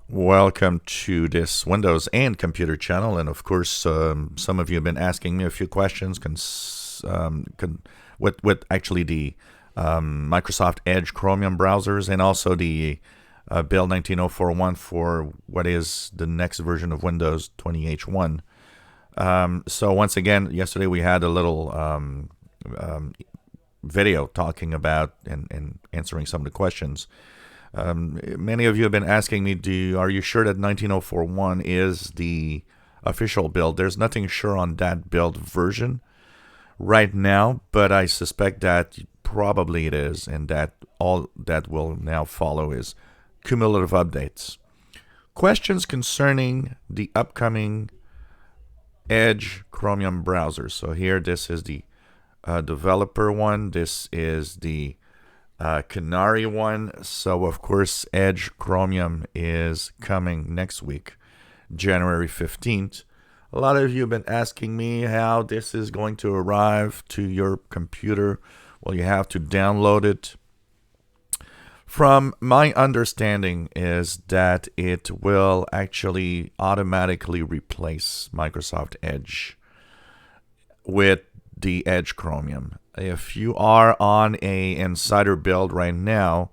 Welcome to this Windows and computer channel, and of course, some of you have been asking me a few questions with actually the Microsoft Edge Chromium browsers, and also the build 19041 for what is the next version of Windows 20H1. So once again, yesterday we had a little video talking about and answering some of the questions. Many of you have been asking me, are you sure that 19041 is the official build? There's nothing sure on that build version right now, but I suspect that probably it is, and that all that will now follow is cumulative updates. Questions concerning the upcoming Edge Chromium browser. So here, this is the developer one. This is the Canary one. So of course, Edge Chromium is coming next week, January 15th. A lot of you have been asking me how this is going to arrive to your computer. Well, you have to download it. From my understanding is that it will actually automatically replace Microsoft Edge with the Edge Chromium. If you are on a insider build right now,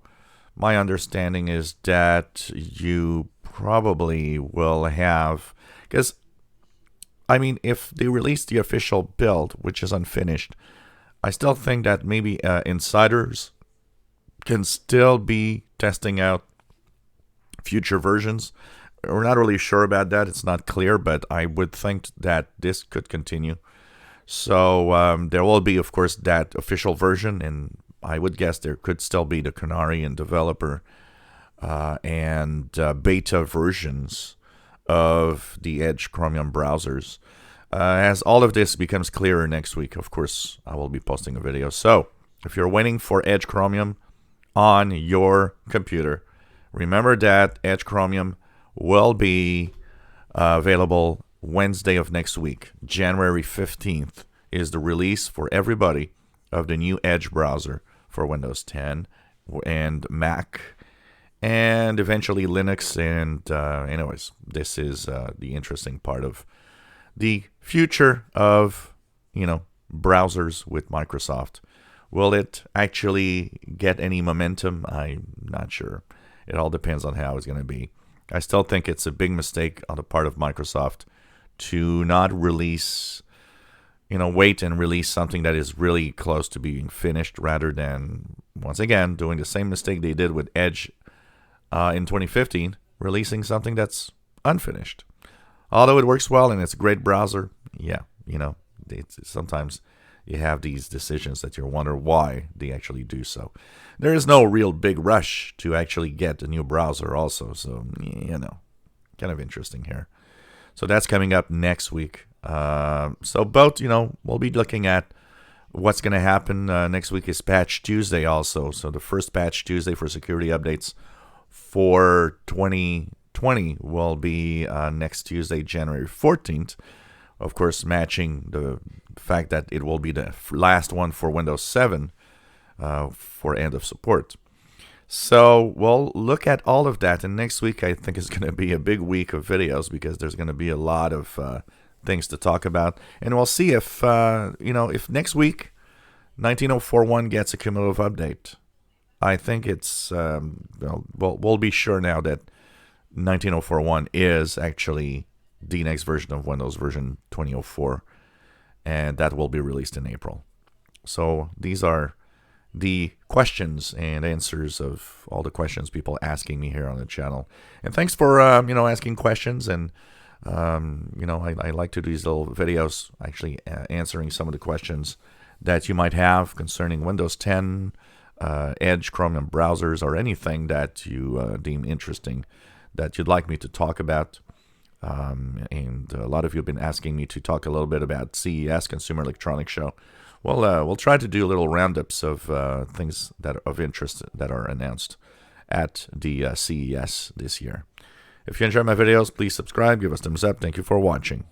my understanding is that you probably will have, because I mean, if they release the official build, which is unfinished, I still think that maybe insiders can still be testing out future versions. We're not really sure about that. It's not clear, but I would think that this could continue. So there will be, of course, that official version, and I would guess there could still be the Canary and developer and beta versions of the Edge Chromium browsers. As all of this becomes clearer next week, of course, I will be posting a video. So if you're waiting for Edge Chromium on your computer, remember that Edge Chromium will be available Wednesday of next week. January 15th is the release for everybody of the new Edge browser for Windows 10 and Mac, and eventually Linux. And anyways, this is the interesting part of the future of, browsers with Microsoft. Will it actually get any momentum? I'm not sure. It all depends on how it's going to be. I still think it's a big mistake on the part of Microsoft to not release, wait and release something that is really close to being finished, rather than, once again, doing the same mistake they did with Edge in 2015, releasing something that's unfinished. Although it works well and it's a great browser, sometimes you have these decisions that you wonder why they actually do so. There is no real big rush to actually get a new browser also, so, kind of interesting here. So that's coming up next week. So both, we'll be looking at what's going to happen. Next week is Patch Tuesday also. So the first Patch Tuesday for security updates for 2020 will be next Tuesday, January 14th. Of course, matching the fact that it will be the last one for Windows 7 for end of support. So we'll look at all of that, and next week I think is going to be a big week of videos, because there's going to be a lot of things to talk about, and we'll see if if next week 19041 gets a cumulative update. I think it's we'll be sure now that 19041 is actually the next version of Windows, version 2004, and that will be released in April. So these are the questions and answers of all the questions people asking me here on the channel. And thanks for asking questions. And I like to do these little videos actually answering some of the questions that you might have concerning Windows 10, Edge, Chromium browsers, or anything that you deem interesting that you'd like me to talk about. And a lot of you have been asking me to talk a little bit about CES, Consumer Electronics Show. Well, we'll try to do little roundups of things that are of interest that are announced at the CES this year. If you enjoy my videos, please subscribe, give us a thumbs up. Thank you for watching.